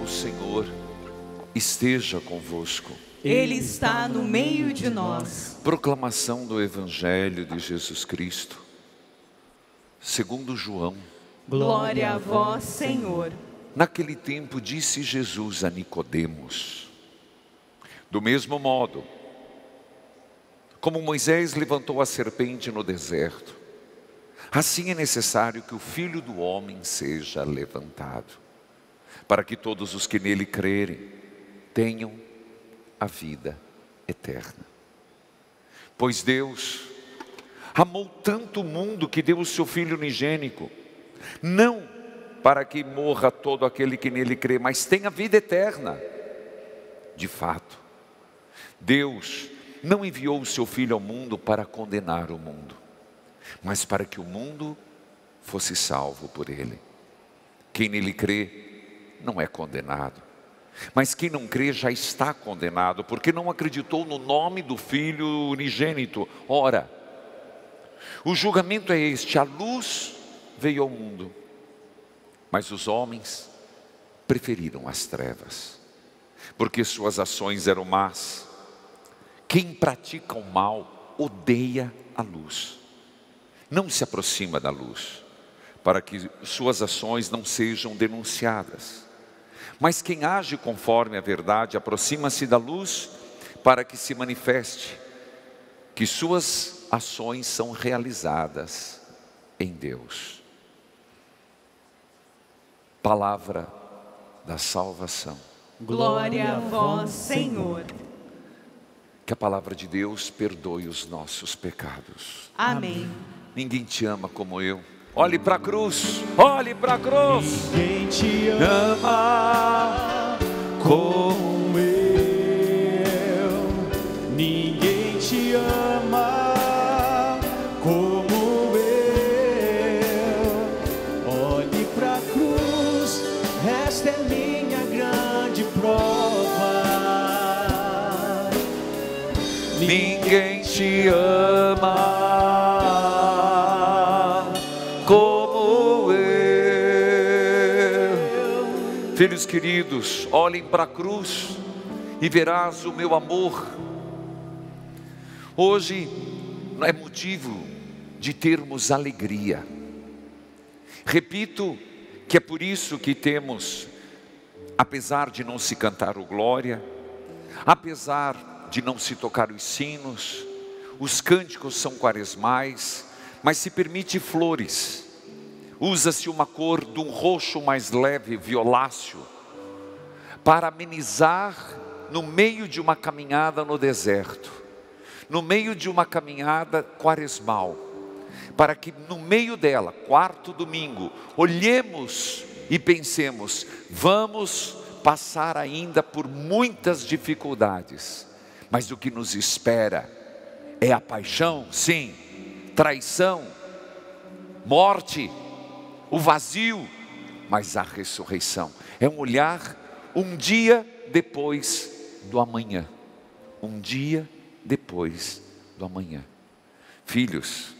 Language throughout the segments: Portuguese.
do Senhor esteja convosco. Ele está no meio de nós. Proclamação do Evangelho de Jesus Cristo, segundo João. Glória a vós, Senhor. Naquele tempo disse Jesus a Nicodemos: do mesmo modo, como Moisés levantou a serpente no deserto, assim é necessário que o Filho do Homem seja levantado, para que todos os que nele crerem tenham a vida eterna. Pois Deus amou tanto o mundo que deu o seu Filho unigênito, não para que morra todo aquele que nele crê, mas tenha vida eterna. De fato, Deus não enviou o seu Filho ao mundo para condenar o mundo, mas para que o mundo fosse salvo por ele. Quem nele crê não é condenado, mas quem não crê já está condenado, porque não acreditou no nome do Filho unigênito. Ora, o julgamento é este: a luz veio ao mundo, mas os homens preferiram as trevas, porque suas ações eram más. Quem pratica o mal odeia a luz, não se aproxima da luz, para que suas ações não sejam denunciadas. Mas quem age conforme a verdade aproxima-se da luz, para que se manifeste que suas ações são realizadas em Deus. Palavra da salvação. Glória a vós, Senhor. Que a palavra de Deus perdoe os nossos pecados. Amém. Ninguém te ama como eu. Olhe para a cruz, olhe para a cruz. Ninguém te ama como eu. Ninguém te ama como eu. Olhe para a cruz, esta é minha grande prova. Ninguém te ama como eu. Filhos queridos, olhem para a cruz e verás o meu amor. Hoje é motivo de termos alegria. Repito que é por isso que temos, apesar de não se cantar o glória, apesar de não se tocar os sinos, os cânticos são quaresmais, mas se permite flores. Usa-se uma cor de um roxo mais leve, violáceo, para amenizar no meio de uma caminhada no deserto, no meio de uma caminhada quaresmal, para que no meio dela, quarto domingo, olhemos e pensemos: vamos passar ainda por muitas dificuldades, mas o que nos espera é a paixão, sim, traição, morte, o vazio, mas a ressurreição. É um olhar um dia depois do amanhã. Um dia depois do amanhã. Filhos,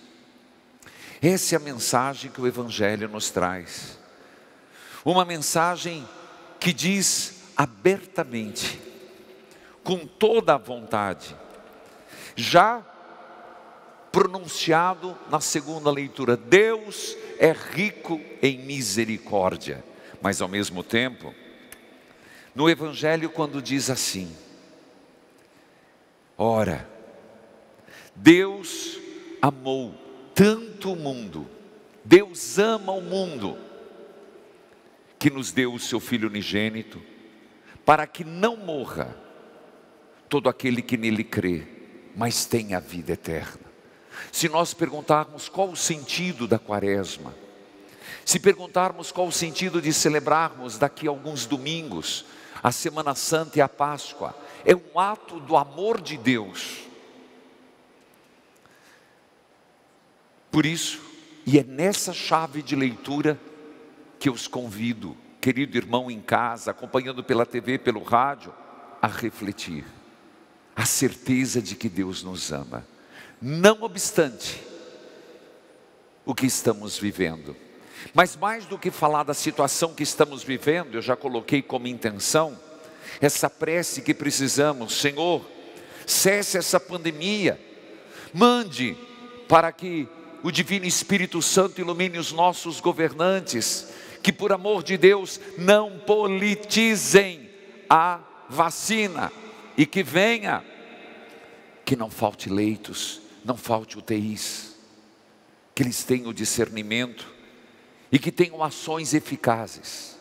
essa é a mensagem que o Evangelho nos traz. Uma mensagem que diz abertamente, com toda a vontade, já pronunciado na segunda leitura: Deus é rico em misericórdia. Mas ao mesmo tempo, no Evangelho, quando diz assim: ora, Deus amou tanto o mundo, Deus ama o mundo, que nos deu o seu Filho unigênito, para que não morra todo aquele que nele crê, mas tenha a vida eterna. Se nós perguntarmos qual o sentido da quaresma, se perguntarmos qual o sentido de celebrarmos daqui a alguns domingos a Semana Santa e a Páscoa, é um ato do amor de Deus. Por isso, e é nessa chave de leitura que eu os convido, querido irmão em casa, acompanhando pela TV, pelo rádio, a refletir. A certeza de que Deus nos ama, não obstante o que estamos vivendo. Mas mais do que falar da situação que estamos vivendo, eu já coloquei como intenção essa prece que precisamos: Senhor, cesse essa pandemia, mande para que o Divino Espírito Santo ilumine os nossos governantes, que por amor de Deus não politizem a vacina, e que venha, que não falte leitos, não falte UTIs, que eles tenham discernimento e que tenham ações eficazes.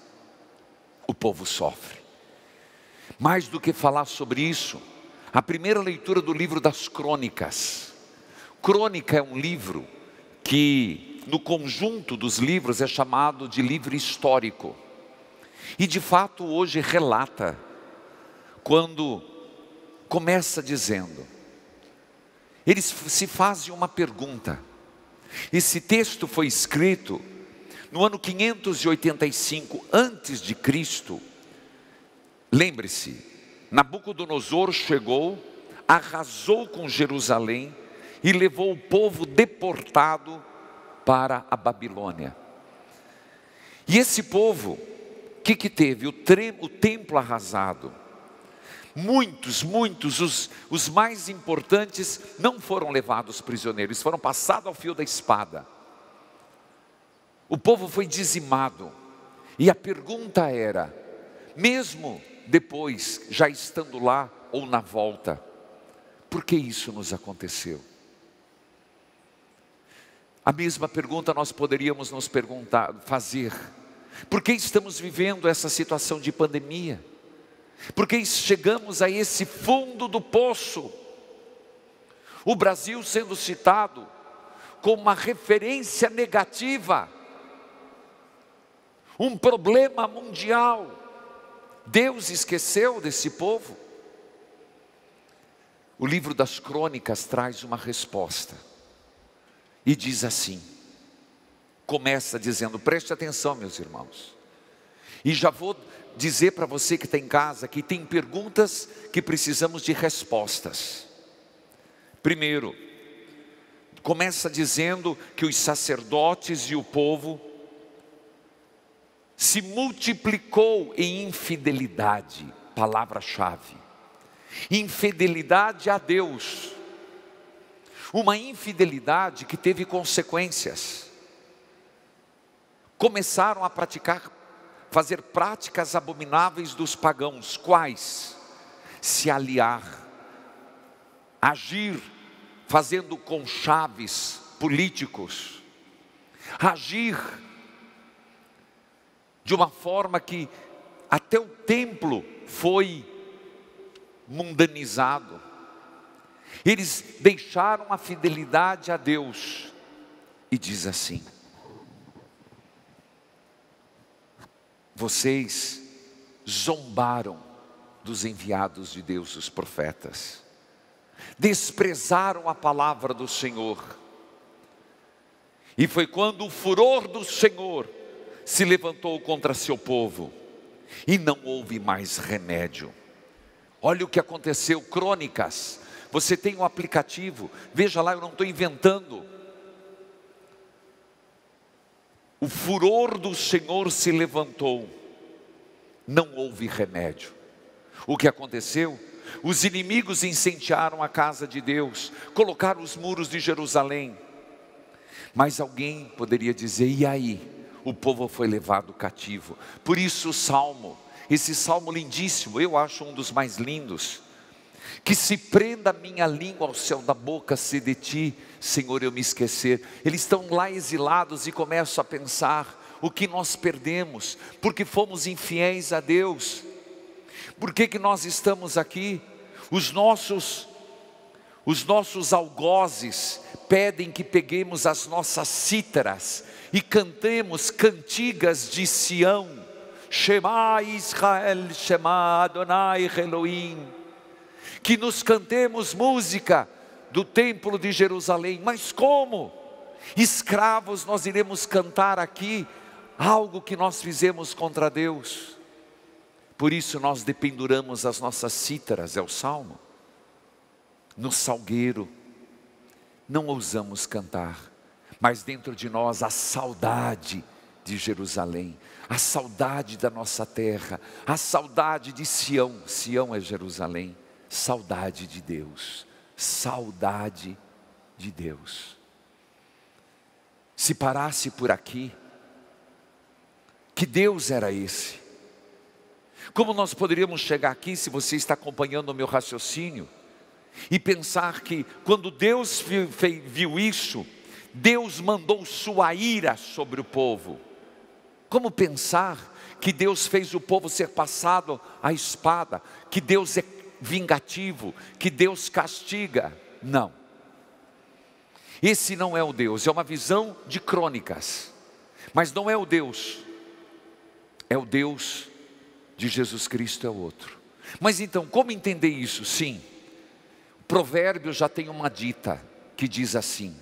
O povo sofre. Mais do que falar sobre isso, a primeira leitura do livro das Crônicas. Crônica é um livro que no conjunto dos livros é chamado de livro histórico. E de fato hoje relata, quando começa dizendo, eles se fazem uma pergunta. Esse texto foi escrito no ano 585 antes de Cristo. Lembre-se, Nabucodonosor chegou, arrasou com Jerusalém e levou o povo deportado para a Babilônia. E esse povo, o que teve? O templo arrasado. Muitos, os mais importantes não foram levados prisioneiros, foram passados ao fio da espada. O povo foi dizimado. E a pergunta era, mesmo depois, já estando lá ou na volta, por que isso nos aconteceu? A mesma pergunta nós poderíamos nos fazer. Por que estamos vivendo essa situação de pandemia? Por que chegamos a esse fundo do poço? O Brasil sendo citado como uma referência negativa, um problema mundial. Deus esqueceu desse povo? O livro das Crônicas traz uma resposta. E diz assim, começa dizendo, preste atenção meus irmãos. E já vou dizer para você que está em casa, que tem perguntas que precisamos de respostas. Primeiro, começa dizendo que os sacerdotes e o povo se multiplicou em infidelidade, palavra-chave. Infidelidade a Deus. Uma infidelidade que teve consequências. Começaram a fazer práticas abomináveis dos pagãos. Quais? Se aliar, agir, fazendo conchaves políticos, agir de uma forma que até o templo foi mundanizado. Eles deixaram a fidelidade a Deus. E diz assim, vocês zombaram dos enviados de Deus, os profetas, desprezaram a palavra do Senhor, e foi quando o furor do Senhor se levantou contra seu povo, e não houve mais remédio. Olha o que aconteceu, Crônicas, você tem um aplicativo, veja lá, eu não estou inventando. O furor do Senhor se levantou, não houve remédio. O que aconteceu? Os inimigos incendiaram a casa de Deus, colocaram os muros de Jerusalém. Mas alguém poderia dizer, e aí? O povo foi levado cativo. Por isso o salmo, esse salmo lindíssimo, eu acho um dos mais lindos. Que se prenda a minha língua ao céu da boca, se de ti, Senhor, eu me esquecer. Eles estão lá exilados e começam a pensar, o que nós perdemos? Porque fomos infiéis a Deus. Por que nós estamos aqui? Os nossos algozes pedem que peguemos as nossas cítaras e cantemos cantigas de Sião. Shema Israel, Shema Adonai Elohim. Que nos cantemos música do templo de Jerusalém. Mas como? Escravos nós iremos cantar aqui algo que nós fizemos contra Deus. Por isso nós dependuramos as nossas cítaras, é o salmo, no salgueiro. Não ousamos cantar, mas dentro de nós a saudade de Jerusalém, a saudade da nossa terra, a saudade de Sião. Sião é Jerusalém. Saudade de Deus, saudade de Deus. Se parasse por aqui, que Deus era esse? Como nós poderíamos chegar aqui, se você está acompanhando o meu raciocínio, e pensar que quando Deus viu isso, Deus mandou sua ira sobre o povo. Como pensar que Deus fez o povo ser passado à espada, que Deus é vingativo, que Deus castiga? Não. Esse não é o Deus, é uma visão de Crônicas, mas não é o Deus, é o Deus de Jesus Cristo, é o outro. Mas então, como entender isso? Sim, o provérbio já tem uma dita que diz assim: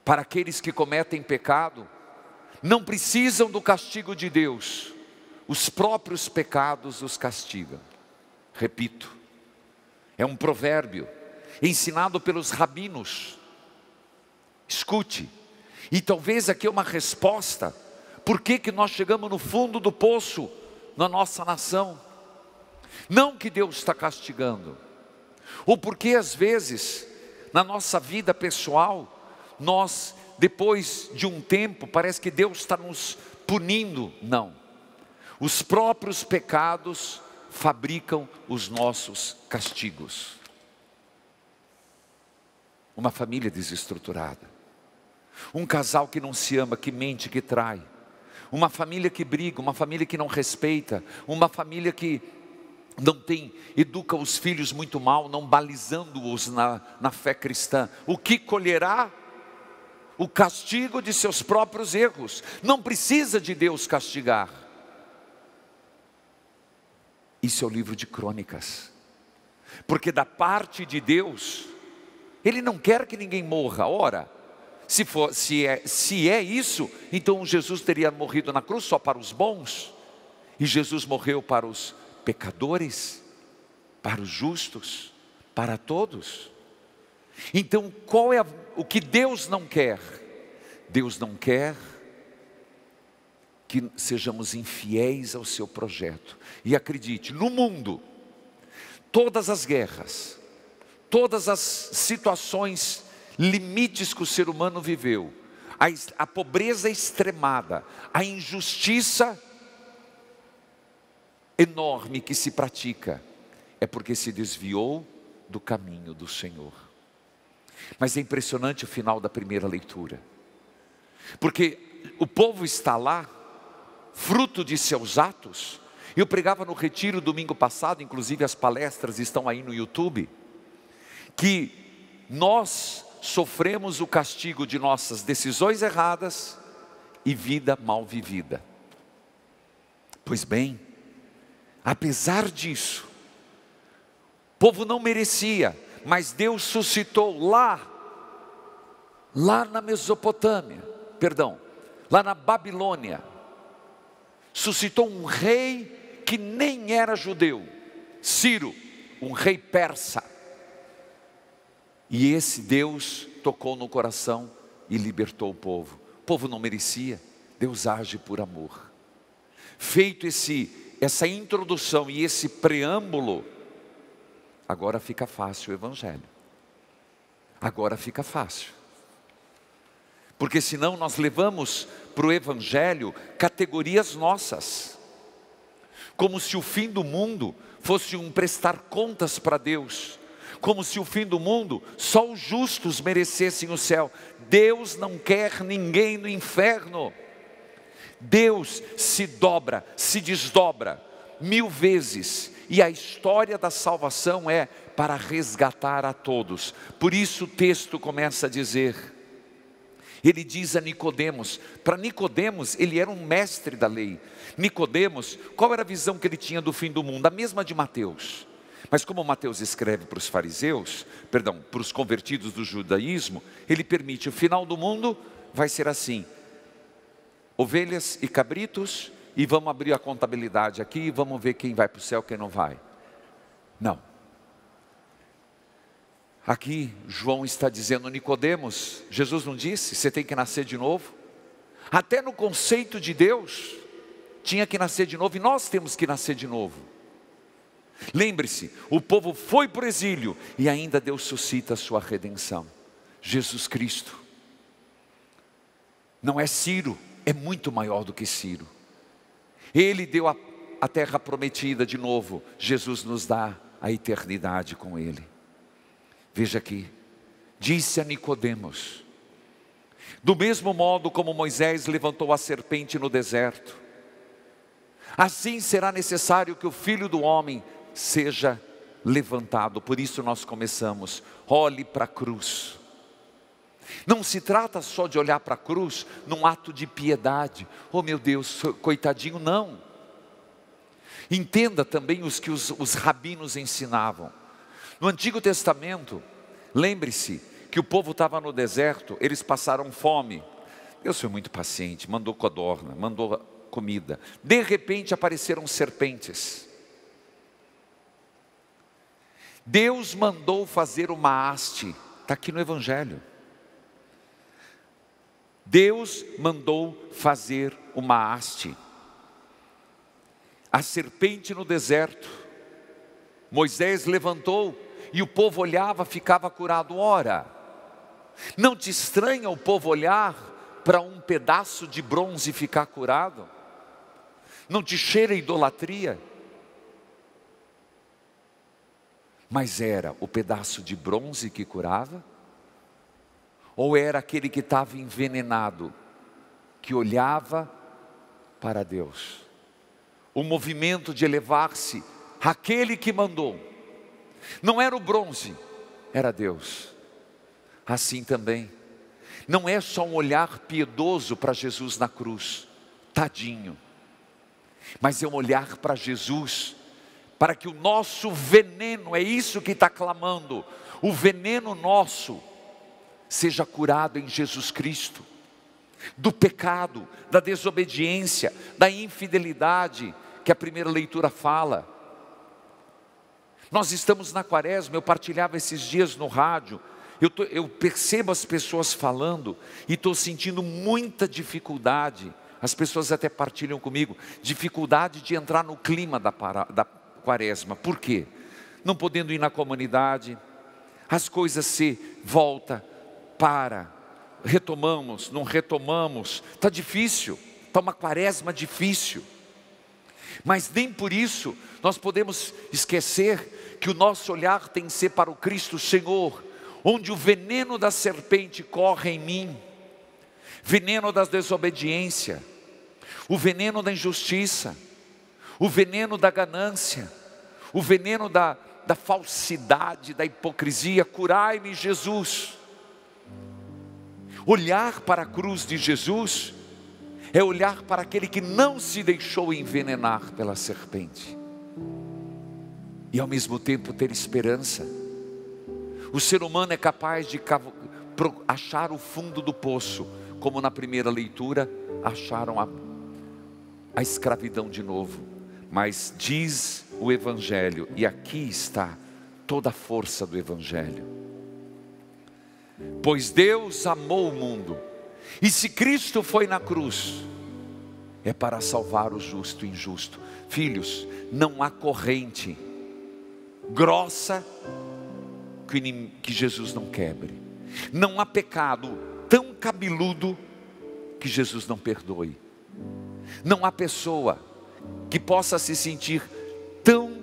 para aqueles que cometem pecado, não precisam do castigo de Deus, os próprios pecados os castigam. Repito, é um provérbio ensinado pelos rabinos. Escute, e talvez aqui é uma resposta, por que nós chegamos no fundo do poço na nossa nação? Não que Deus está castigando, ou porque às vezes, na nossa vida pessoal, nós, depois de um tempo, parece que Deus está nos punindo. Não, os próprios pecados fabricam os nossos castigos. Uma família desestruturada, um casal que não se ama, que mente, que trai, uma família que briga, uma família que não respeita, uma família que não educa os filhos muito mal, não balizando-os na fé cristã. O que colherá? O castigo de seus próprios erros. Não precisa de Deus castigar. Isso é o livro de Crônicas, porque da parte de Deus, Ele não quer que ninguém morra. Ora, se é isso, então Jesus teria morrido na cruz só para os bons, e Jesus morreu para os pecadores, para os justos, para todos. Então qual é o que Deus não quer? Deus não quer que sejamos infiéis ao seu projeto. E acredite, no mundo, todas as guerras, todas as situações, limites que o ser humano viveu, a pobreza extremada, a injustiça enorme que se pratica, é porque se desviou do caminho do Senhor. Mas é impressionante o final da primeira leitura, porque o povo está lá, fruto de seus atos. Eu pregava no retiro domingo passado, inclusive as palestras estão aí no YouTube, que nós sofremos o castigo de nossas decisões erradas e vida mal vivida. Pois bem, apesar disso, o povo não merecia, mas Deus suscitou lá na Mesopotâmia, lá na Babilônia, suscitou um rei que nem era judeu, Ciro, um rei persa. E esse Deus tocou no coração e libertou o povo. O povo não merecia, Deus age por amor. Feito essa introdução e esse preâmbulo, agora fica fácil o Evangelho. Agora fica fácil. Porque senão nós levamos para o Evangelho categorias nossas. Como se o fim do mundo fosse um prestar contas para Deus. Como se o fim do mundo, só os justos merecessem o céu. Deus não quer ninguém no inferno. Deus se desdobra 1000 vezes. E a história da salvação é para resgatar a todos. Por isso o texto começa a dizer, ele diz a Nicodemos, para Nicodemos ele era um mestre da lei. Nicodemos, qual era a visão que ele tinha do fim do mundo? A mesma de Mateus. Mas como Mateus escreve para os fariseus, para os convertidos do judaísmo, ele permite, o final do mundo vai ser assim, ovelhas e cabritos, e vamos abrir a contabilidade aqui, e vamos ver quem vai para o céu, quem não vai. Não. Aqui João está dizendo, Nicodemos, Jesus não disse, você tem que nascer de novo? Até no conceito de Deus, tinha que nascer de novo, e nós temos que nascer de novo. Lembre-se, o povo foi para o exílio, e ainda Deus suscita a sua redenção. Jesus Cristo. Não é Ciro, é muito maior do que Ciro. Ele deu a terra prometida de novo, Jesus nos dá a eternidade com Ele. Veja aqui, disse a Nicodemos: do mesmo modo como Moisés levantou a serpente no deserto, assim será necessário que o Filho do Homem seja levantado. Por isso nós começamos, olhe para a cruz. Não se trata só de olhar para a cruz num ato de piedade. Oh meu Deus, coitadinho, não. Entenda também que os rabinos ensinavam. No Antigo Testamento, lembre-se que o povo estava no deserto, eles passaram fome. Deus foi muito paciente, mandou codorna, mandou comida. De repente apareceram serpentes. Deus mandou fazer uma haste, está aqui no Evangelho. Deus mandou fazer uma haste. A serpente no deserto. Moisés levantou e o povo olhava, ficava curado. Ora, não te estranha o povo olhar para um pedaço de bronze e ficar curado? Não te cheira idolatria? Mas era o pedaço de bronze que curava? Ou era aquele que estava envenenado, que olhava para Deus? O movimento de elevar-se, aquele que mandou, não era o bronze, era Deus. Assim também, não é só um olhar piedoso para Jesus na cruz, tadinho, mas é um olhar para Jesus, para que o nosso veneno, é isso que está clamando, o veneno nosso, seja curado em Jesus Cristo, do pecado, da desobediência, da infidelidade, que a primeira leitura fala. Nós estamos na quaresma, eu partilhava esses dias no rádio, eu percebo as pessoas falando, e estou sentindo muita dificuldade, as pessoas até partilham comigo, dificuldade de entrar no clima da quaresma. Por quê? Não podendo ir na comunidade, as coisas se voltam, retomamos, não retomamos, está difícil, está uma quaresma difícil, mas nem por isso nós podemos esquecer que o nosso olhar tem que ser para o Cristo Senhor, onde o veneno da serpente corre em mim, veneno da desobediência, o veneno da injustiça, o veneno da ganância, o veneno da falsidade, da hipocrisia. Curai-me, Jesus. Olhar para a cruz de Jesus é olhar para aquele que não se deixou envenenar pela serpente, e ao mesmo tempo ter esperança. O ser humano é capaz de achar o fundo do poço, como na primeira leitura acharam a escravidão de novo, mas diz o Evangelho, e aqui está toda a força do Evangelho: pois Deus amou o mundo, e se Cristo foi na cruz, é para salvar o justo e o injusto. Filhos, não há corrente grossa que Jesus não quebre, não há pecado tão cabeludo que Jesus não perdoe, não há pessoa que possa se sentir tão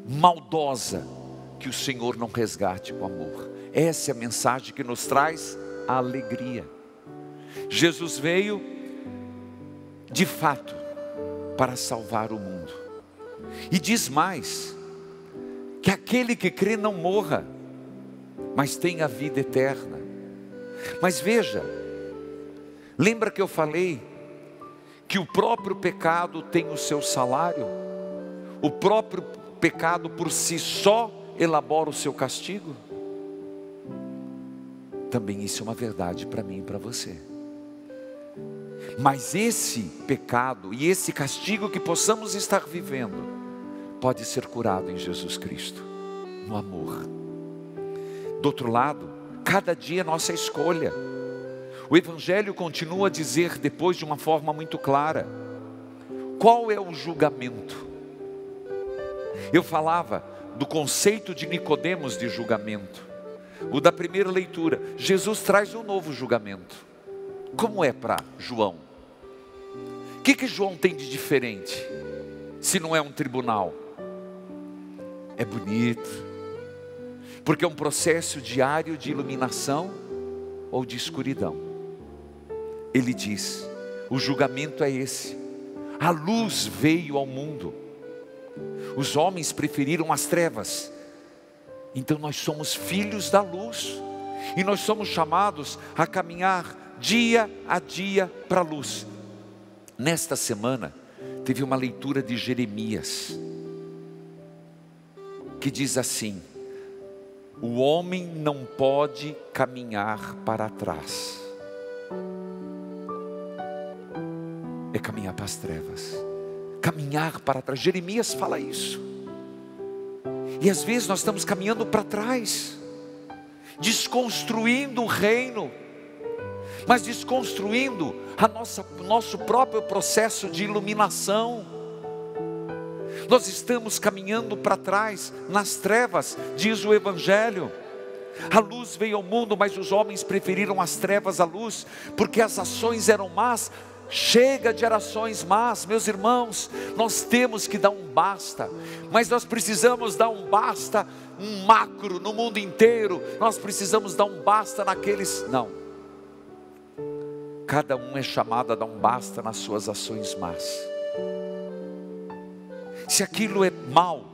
maldosa que o Senhor não resgate com amor. Essa é a mensagem que nos traz a alegria. Jesus veio de fato para salvar o mundo, e diz mais, que aquele que crê não morra, mas tenha a vida eterna. Mas veja, lembra que eu falei que o próprio pecado tem o seu salário? O próprio pecado por si só elabora o seu castigo? Também isso é uma verdade para mim e para você. Mas esse pecado e esse castigo que possamos estar vivendo pode ser curado em Jesus Cristo, no amor. Do outro lado, cada dia é nossa escolha. O Evangelho continua a dizer depois de uma forma muito clara: qual é o julgamento? Eu falava do conceito de Nicodemos de julgamento. O da primeira leitura, Jesus traz um novo julgamento. Como é para João? O que João tem de diferente? Se não é um tribunal? É bonito, porque é um processo diário de iluminação ou de escuridão. Ele diz, o julgamento é esse: a luz veio ao mundo, os homens preferiram as trevas. Então nós somos filhos da luz, e nós somos chamados a caminhar dia a dia para a luz. Nesta semana teve uma leitura de Jeremias, que diz assim: o homem não pode caminhar para trás, é caminhar para as trevas, caminhar para trás. Jeremias fala isso. E às vezes nós estamos caminhando para trás, desconstruindo o reino, mas desconstruindo o nosso próprio processo de iluminação. Nós estamos caminhando para trás, nas trevas, diz o Evangelho. A luz veio ao mundo, mas os homens preferiram as trevas à luz, porque as ações eram más. Chega de ações más, meus irmãos. Nós temos que dar um basta, mas nós precisamos dar um basta, um macro no mundo inteiro. Nós precisamos dar um basta naqueles, não. Cada um é chamado a dar um basta nas suas ações más. Se aquilo é mal,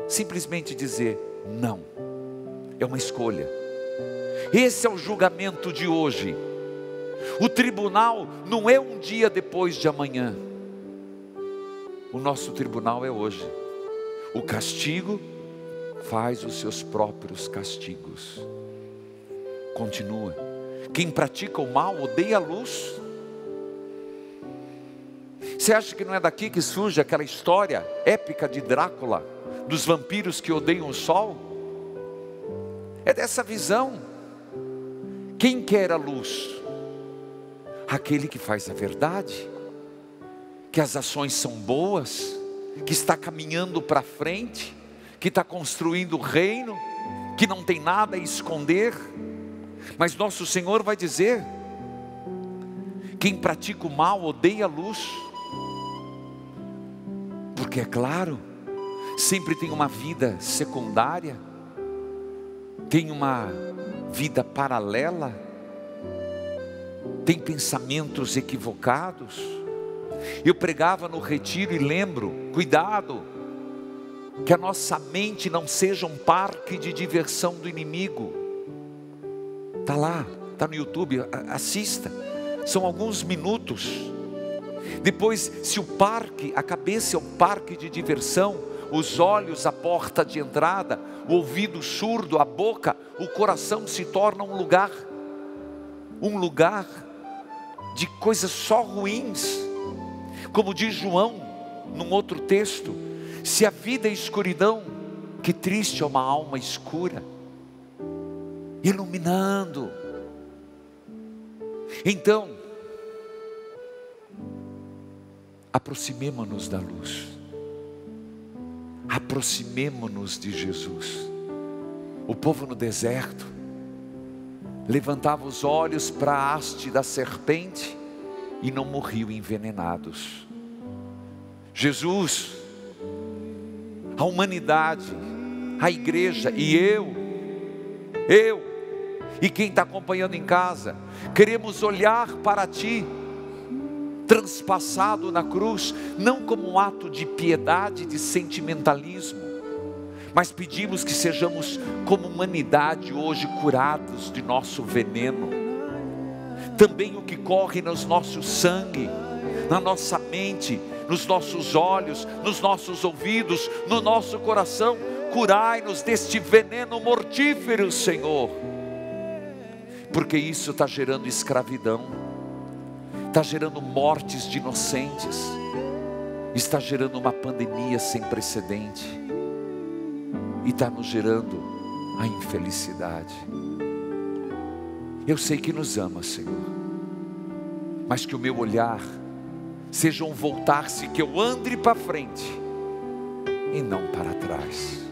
simplesmente dizer não. É uma escolha. Esse é o julgamento de hoje. O tribunal não é um dia depois de amanhã. O nosso tribunal é hoje. O castigo faz os seus próprios castigos. Continua. Quem pratica o mal odeia a luz. Você acha que não é daqui que surge aquela história épica de Drácula, dos vampiros que odeiam o sol? É dessa visão. Quem quer a luz? Aquele que faz a verdade, que as ações são boas, que está caminhando para frente, que está construindo o reino, que não tem nada a esconder. Mas nosso Senhor vai dizer: quem pratica o mal odeia a luz. Porque é claro, sempre tem uma vida secundária, tem uma vida paralela, tem pensamentos equivocados. Eu pregava no retiro e lembro, cuidado, que a nossa mente não seja um parque de diversão do inimigo. Está lá, está no YouTube, assista, são alguns minutos. Depois, se o parque, a cabeça é um parque de diversão, os olhos a porta de entrada, o ouvido surdo, a boca, o coração se torna um lugar de coisas só ruins. Como diz João num outro texto: se a vida é escuridão, que triste é uma alma escura, iluminando. Então, aproximemo-nos da luz, aproximemo-nos de Jesus. O povo no deserto levantava os olhos para a haste da serpente e não morriam envenenados. Jesus, a humanidade, a igreja e eu e quem está acompanhando em casa, queremos olhar para Ti, transpassado na cruz, não como um ato de piedade, de sentimentalismo, mas pedimos que sejamos como humanidade hoje curados de nosso veneno. Também o que corre no nosso sangue, na nossa mente, nos nossos olhos, nos nossos ouvidos, no nosso coração, curai-nos deste veneno mortífero, Senhor, porque isso está gerando escravidão, está gerando mortes de inocentes, está gerando uma pandemia sem precedente, e está nos gerando a infelicidade. Eu sei que nos ama, Senhor, mas que o meu olhar seja um voltar-se, que eu ande para frente e não para trás.